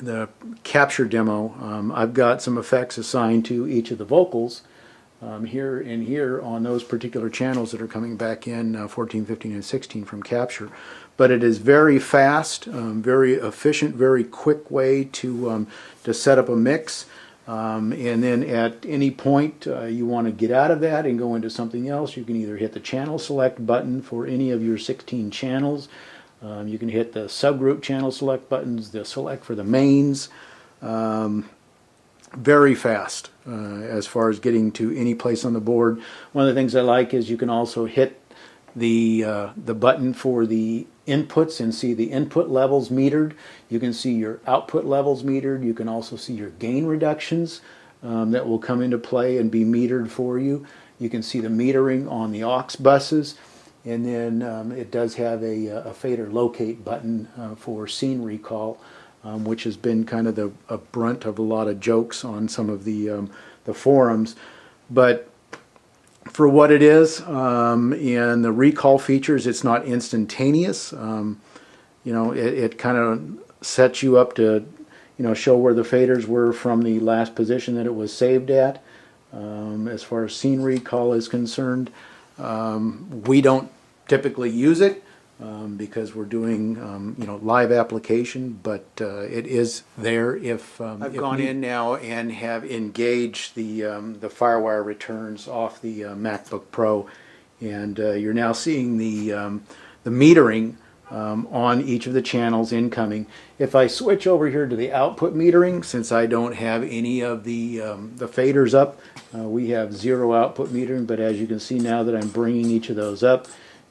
the capture demo, I've got some effects assigned to each of the vocals here and here on those particular channels that are coming back in 14, 15, and 16 from capture. But it is very fast, very efficient, very quick way to set up a mix. And then at any point you want to get out of that and go into something else, you can either hit the channel select button for any of your 16 channels. You can hit the subgroup channel select buttons, the select for the mains. Very fast as far as getting to any place on the board. One of the things I like is you can also hit the button for the inputs and see the input levels metered. You can see your output levels metered. You can also see your gain reductions that will come into play and be metered for you. You can see the metering on the aux buses. And then it does have a fader locate button for scene recall, which has been kind of a brunt of a lot of jokes on some of the forums. But for what it is, and the recall features, it's not instantaneous. You know, it kind of sets you up to, you know, show where the faders were from the last position that it was saved at. As far as scene recall is concerned, we don't typically use it because we're doing you know, live application, but it is there if I've gone in now and have engaged the firewire returns off the MacBook Pro, and you're now seeing the metering on each of the channels incoming. If I switch over here to the output metering, since I don't have any of the faders up, we have 0 output metering, but as you can see now that I'm bringing each of those up,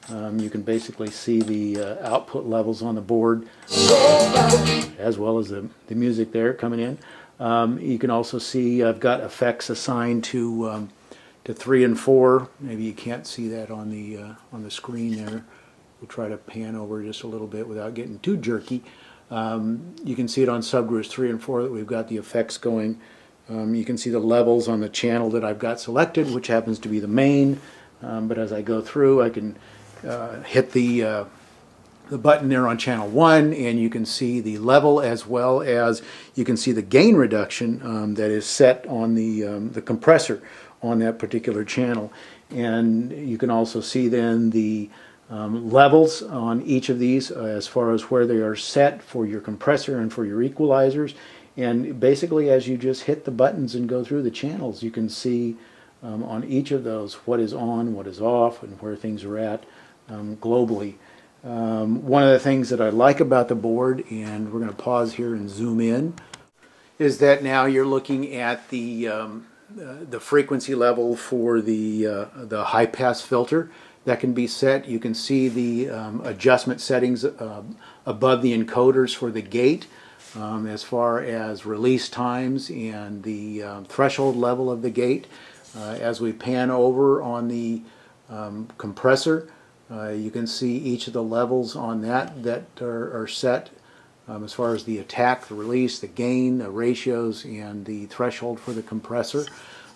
you can basically see the output levels on the board, as well as the music there coming in. You can also see I've got effects assigned to 3 and 4. Maybe you can't see that on the screen there. We'll try to pan over just a little bit without getting too jerky. You can see it on subgroups 3 and 4 that we've got the effects going. You can see the levels on the channel that I've got selected, which happens to be the main. But as I go through, I can hit the button there on channel 1, and you can see the level, as well as you can see the gain reduction that is set on the compressor on that particular channel. And you can also see then the levels on each of these as far as where they are set for your compressor and for your equalizers. And basically, as you just hit the buttons and go through the channels, you can see on each of those what is on, what is off, and where things are at globally. One of the things that I like about the board, and we're going to pause here and zoom in, is that now you're looking at the frequency level for the high pass filter that can be set. You can see the adjustment settings above the encoders for the gate, as far as release times and the threshold level of the gate. As we pan over on the compressor, you can see each of the levels on that are set as far as the attack, the release, the gain, the ratios, and the threshold for the compressor.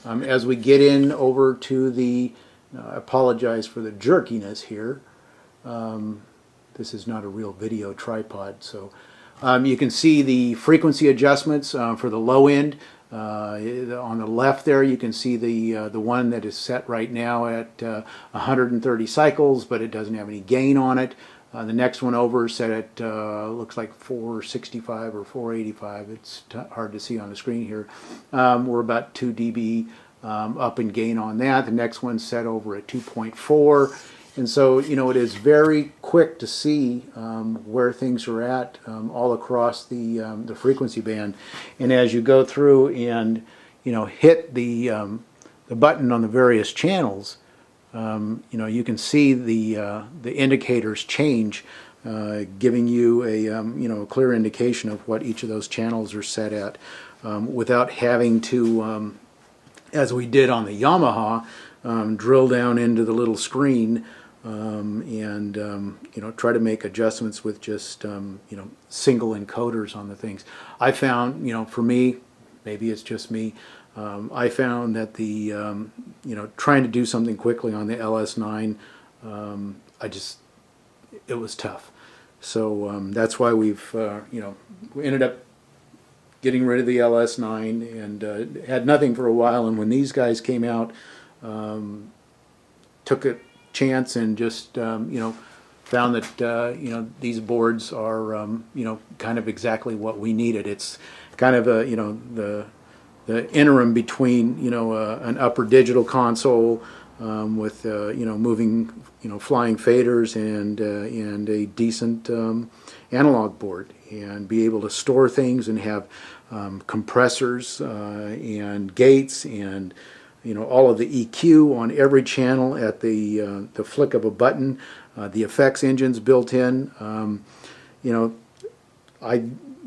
As we get in over to the, I apologize for the jerkiness here. This is not a real video tripod, so you can see the frequency adjustments for the low end. On the left there, you can see the one that is set right now at 130 cycles, but it doesn't have any gain on it. The next one over is set at looks like 465 or 485. It's hard to see on the screen here. We're about 2 dB up in gain on that. The next one's set over at 2.4. And so, you know, it is very quick to see where things are at all across the frequency band. And as you go through and, you know, hit the button on the various channels, you know, you can see the indicators change, giving you a you know, a clear indication of what each of those channels are set at, without having to, as we did on the Yamaha, drill down into the little screen and you know, try to make adjustments with just you know, single encoders on the things. I found, you know, for me, maybe it's just me, I found that the you know, trying to do something quickly on the LS9, it was tough. So that's why we've you know, we ended up getting rid of the LS9, and had nothing for a while. And when these guys came out, took a chance and just found that these boards are kind of exactly what we needed. It's kind of a the interim between an upper digital console with moving flying faders and a decent analog board, and be able to store things and have compressors and gates and all of the EQ on every channel at the flick of a button. The effects engines built in.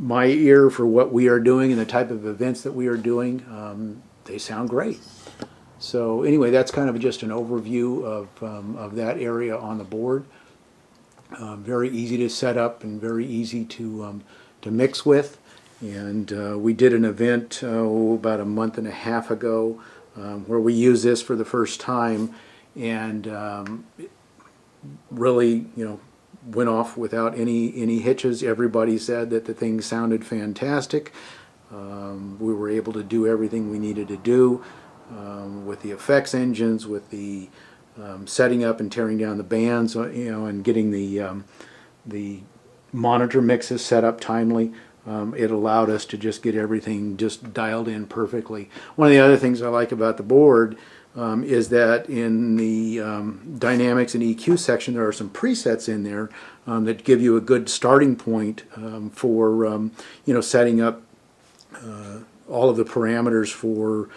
My ear for what we are doing and the type of events that we are doing, they sound great. So anyway, that's kind of just an overview of that area on the board. Very easy to set up and very easy to mix with. And we did an event about a month and a half ago where we used this for the first time, and really went off without any hitches. Everybody said that the thing sounded fantastic. We were able to do everything we needed to do with the effects engines, with the setting up and tearing down the bands, and getting the monitor mixes set up timely. It allowed us to just get everything just dialed in perfectly. One of the other things I like about the board is that in the dynamics and EQ section, there are some presets in there that give you a good starting point for setting up all of the parameters for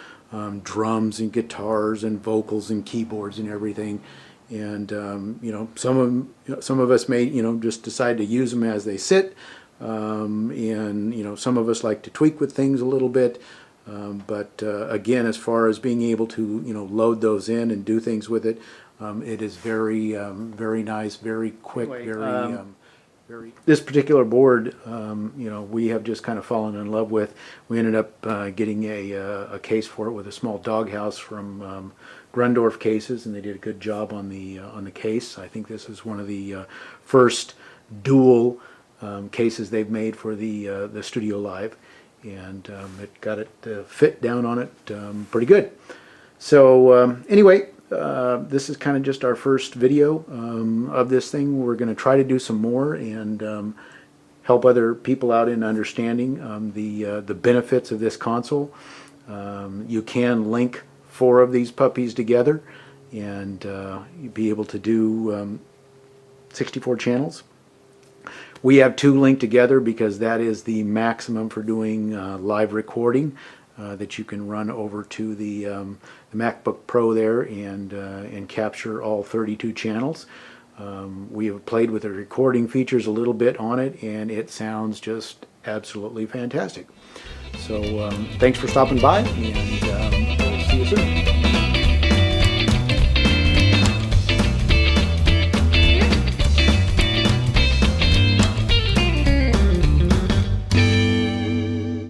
drums and guitars and vocals and keyboards and everything. And some of us may just decide to use them as they sit, and some of us like to tweak with things a little bit. But again, as far as being able to load those in and do things with it, it is very very nice, very quick, anyway, very. This particular board, we have just kind of fallen in love with. We ended up getting a case for it with a small doghouse from Grundorf Cases, and they did a good job on the case. I think this is one of the first dual cases they've made for the Studiolive. And it got it fit down on it pretty good. So anyway, this is kind of just our first video of this thing. We're going to try to do some more and help other people out in understanding the benefits of this console. You can link 4 of these puppies together and be able to do 64 channels. We have 2 linked together because that is the maximum for doing live recording that you can run over to the MacBook Pro there and capture all 32 channels. We have played with the recording features a little bit on it, and it sounds just absolutely fantastic. So thanks for stopping by, and we'll see you soon.